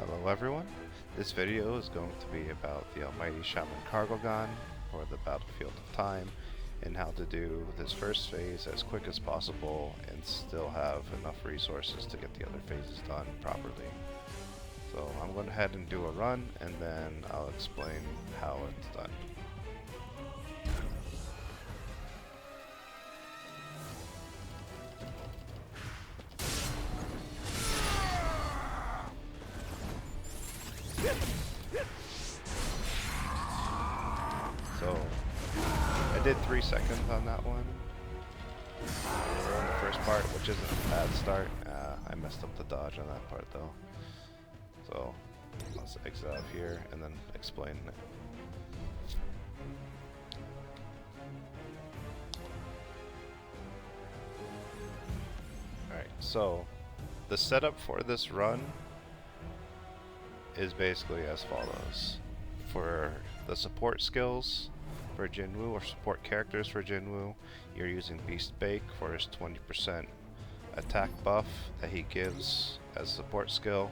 Hello everyone. This video is going to be about the almighty Shaman Kargalgan for the Battlefield of Time and how to do this first phase as quick as possible and still have enough resources to get the other phases done properly. So I'm going to head and do a run and then I'll explain how it's done. So, I did 3 seconds on that one. We're on the first part, which isn't a bad start. I messed up the dodge on that part though. So, let's exit out of here and then explain it. Alright, so the setup for this run is basically as follows. For the support skills for Jinwoo, or support characters for Jinwoo, you're using Beast Bake for his 20% attack buff that he gives as a support skill.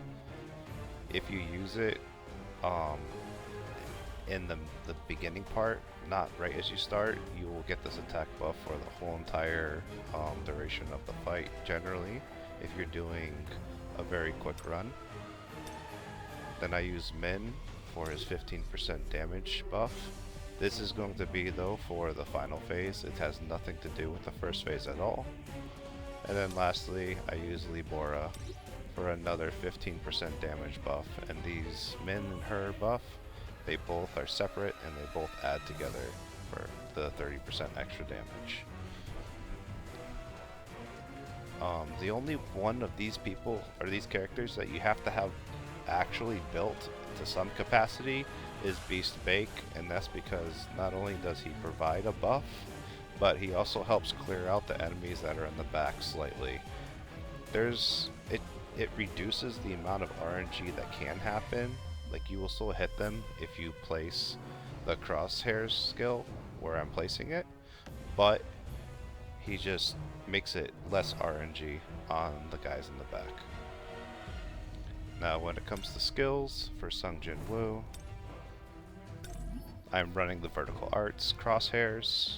If you use it in the beginning part, not right as you start, you will get this attack buff for the whole entire duration of the fight generally, if you're doing a very quick run. Then I use Min for his 15% damage buff. This is going to be though for the final phase. It has nothing to do with the first phase at all. And then lastly, I use Libora for another 15% damage buff. And these Min and her buff, they both are separate and they both add together for the 30% extra damage. The only one of these people, or these characters, that you have to have actually built to some capacity is Beast Bake, and that's because not only does he provide a buff, but he also helps clear out the enemies that are in the back slightly. It reduces the amount of RNG that can happen. Like, you will still hit them if you place the Crosshair skill where I'm placing it, but he just makes it less RNG on the guys in the back. Now when it comes to skills for Sung Jin Woo, I'm running the vertical arts Crosshairs.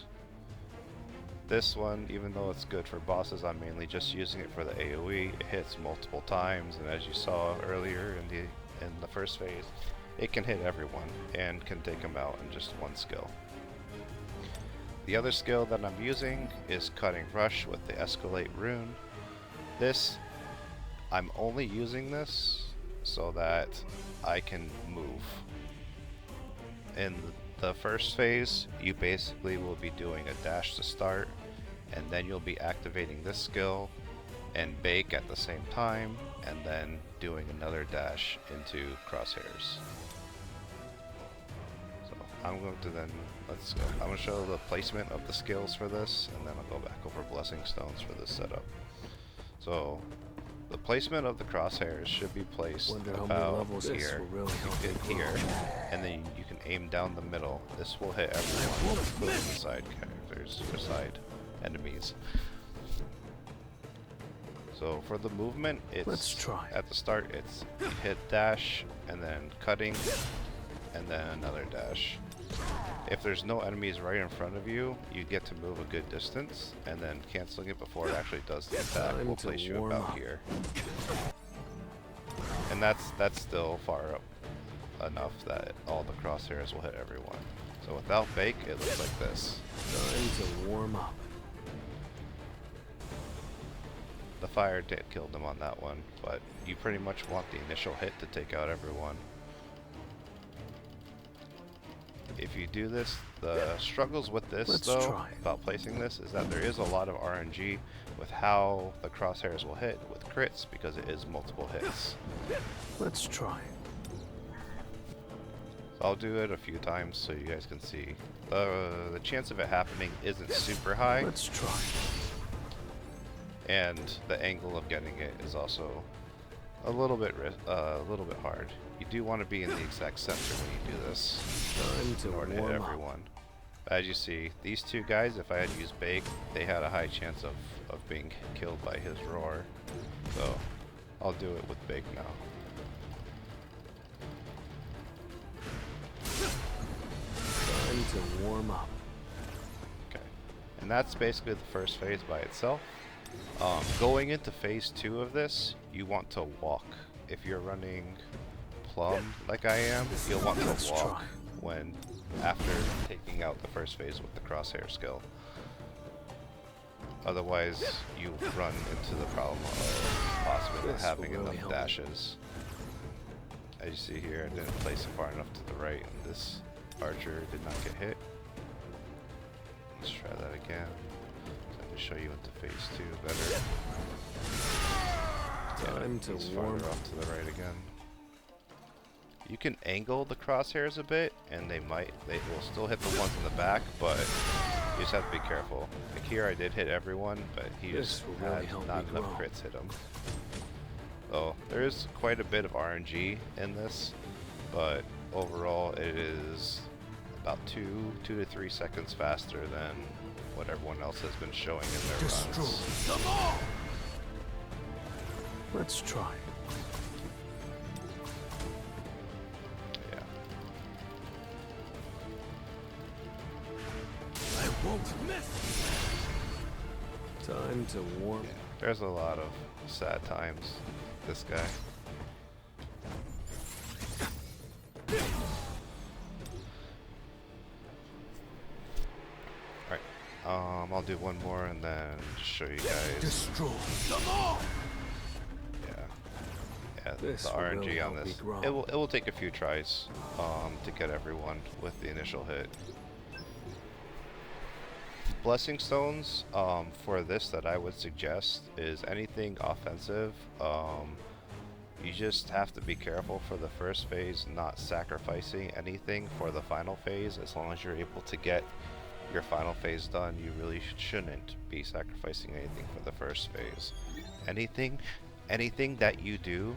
This one, even though it's good for bosses, I'm mainly just using it for the AoE. It hits multiple times, and as you saw earlier in the first phase, it can hit everyone and can take them out in just one skill. The other skill that I'm using is Cutting Rush with the Escalate rune. I'm only using this so that I can move. In the first phase, you basically will be doing a dash to start, and then you'll be activating this skill and Bake at the same time, and then doing another dash into Crosshairs. So I'm going to then, let's go. I'm going to show the placement of the skills for this, and then I'll go back over Blessing Stones for this setup. So the placement of the crosshairs should be placed about here, here, and then you can aim down the middle. This will hit everyone, including the side characters, or side enemies. So for the movement, it's at the start, it's hit dash, and then cutting, and then another dash. If there's no enemies right in front of you, you get to move a good distance, and then canceling it before it actually does the attack will place you about here. And that's still far up enough that all the crosshairs will hit everyone. So without Bake, it looks like this. Time to warm up. The fire did kill them on that one, but you pretty much want the initial hit to take out everyone. If you do this, the struggles with this about placing this is that there is a lot of RNG with how the crosshairs will hit with crits because it is multiple hits. Let's try. So I'll do it a few times so you guys can see. The chance of it happening isn't super high. Let's try. And the angle of getting it is also a little bit hard. You do want to be in the exact center when you do this in order to hit everyone. As you see, these two guys, if I had used Bake, they had a high chance of being killed by his roar. So I'll do it with Bake now. to warm up. Okay, and that's basically the first phase by itself. Going into phase 2 of this, you want to walk. If you're running plum like I am, you'll want to walk when after taking out the first phase with the crosshair skill. Otherwise, you run into the problem of possibly not having enough dashes. As you see here, I didn't place it far enough to the right, and this archer did not get hit. Let's try that again. Let me show you into phase 2 better. Time to warm up. Off to the right again. You can angle the crosshairs a bit, and they will still hit the ones in the back, but you just have to be careful. Like here, I did hit everyone, but he just had not enough crits hit him. So there is quite a bit of RNG in this, but overall it is about 2 to 3 seconds faster than what everyone else has been showing in their runs. Them all! Let's try. Yeah. I won't miss. Time to warm. Yeah. There's a lot of sad times. This guy. Alright. I'll do one more and then just show you guys. Destroy them all. Yeah, the RNG on this. It will take a few tries to get everyone with the initial hit. Blessing stones for this that I would suggest is anything offensive. You just have to be careful for the first phase, not sacrificing anything for the final phase. As long as you're able to get your final phase done, you really shouldn't be sacrificing anything for the first phase. Anything that you do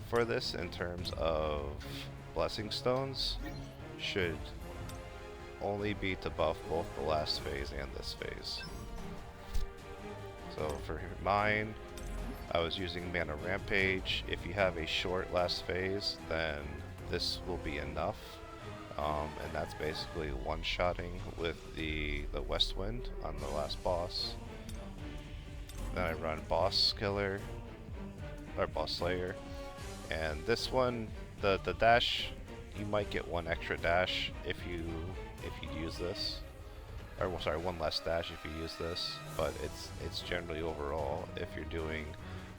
for this in terms of blessing stones should only be to buff both the last phase and this phase. So for mine, I was using Mana Rampage. If you have a short last phase, then this will be enough. And that's basically one-shotting with the West Wind on the last boss. Then I run Boss Killer, or Boss Slayer. And this one, the dash, you might get one extra dash if you use this, or well, sorry, one less dash if you use this. But it's generally overall, if you're doing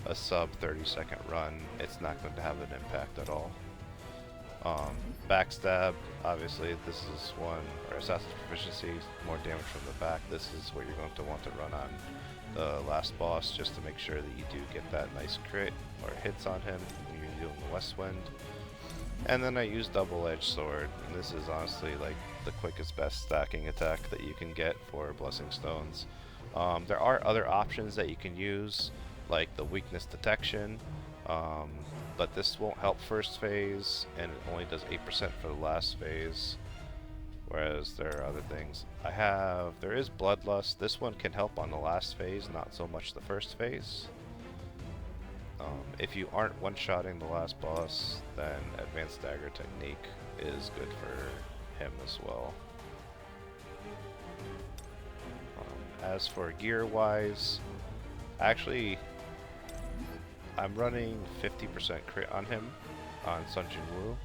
a sub 30-second run, it's not going to have an impact at all. Backstab, obviously, this is one, or Assassin's Proficiency, more damage from the back. This is what you're going to want to run on the last boss, just to make sure that you do get that nice crit or hits on him when you're doing the West Wind. And then I use Double-Edged Sword, and this is honestly like the quickest, best stacking attack that you can get for Blessing Stones. There are other options that you can use, like the Weakness Detection, but this won't help first phase, and it only does 8% for the last phase, whereas there are other things. There is Bloodlust. This one can help on the last phase, not so much the first phase. If you aren't one-shotting the last boss, then Advanced Dagger Technique is good for him as well. As for gear-wise, actually, I'm running 50% crit on him on Sun Jin Woo,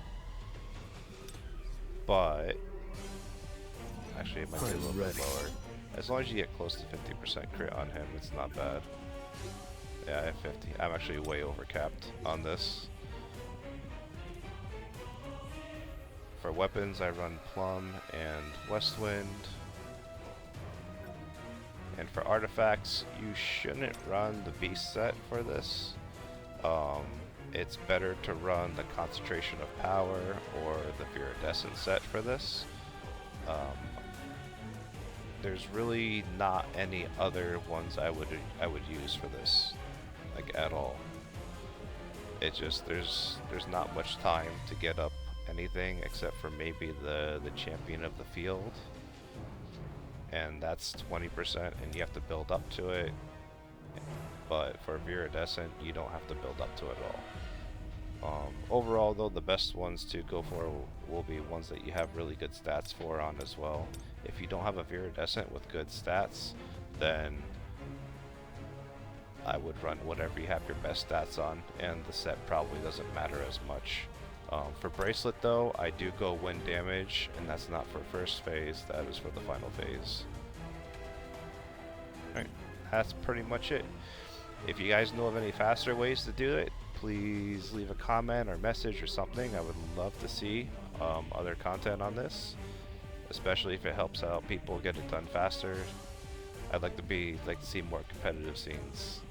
but actually it might be a little bit lower. As long as you get close to 50% crit on him, it's not bad. Yeah, I have 50. I'm actually way overcapped on this. For weapons, I run Plum and West Wind. And for artifacts, you shouldn't run the Beast set for this. It's better to run the Concentration of Power or the Viridescent set for this. There's really not any other ones I would use for this, like at all. It just there's not much time to get up anything except for maybe the Champion of the Field, and that's 20%, and you have to build up to it. But for Viridescent, you don't have to build up to it at all. Overall, though, the best ones to go for will be ones that you have really good stats for on as well. If you don't have a Viridescent with good stats, then I would run whatever you have your best stats on, and the set probably doesn't matter as much. For Bracelet, though, I do go wind damage, and that's not for first phase, that is for the final phase. Alright, that's pretty much it. If you guys know of any faster ways to do it, please leave a comment or message or something. I would love to see other content on this, especially if it helps out people get it done faster. I'd like to see more competitive scenes.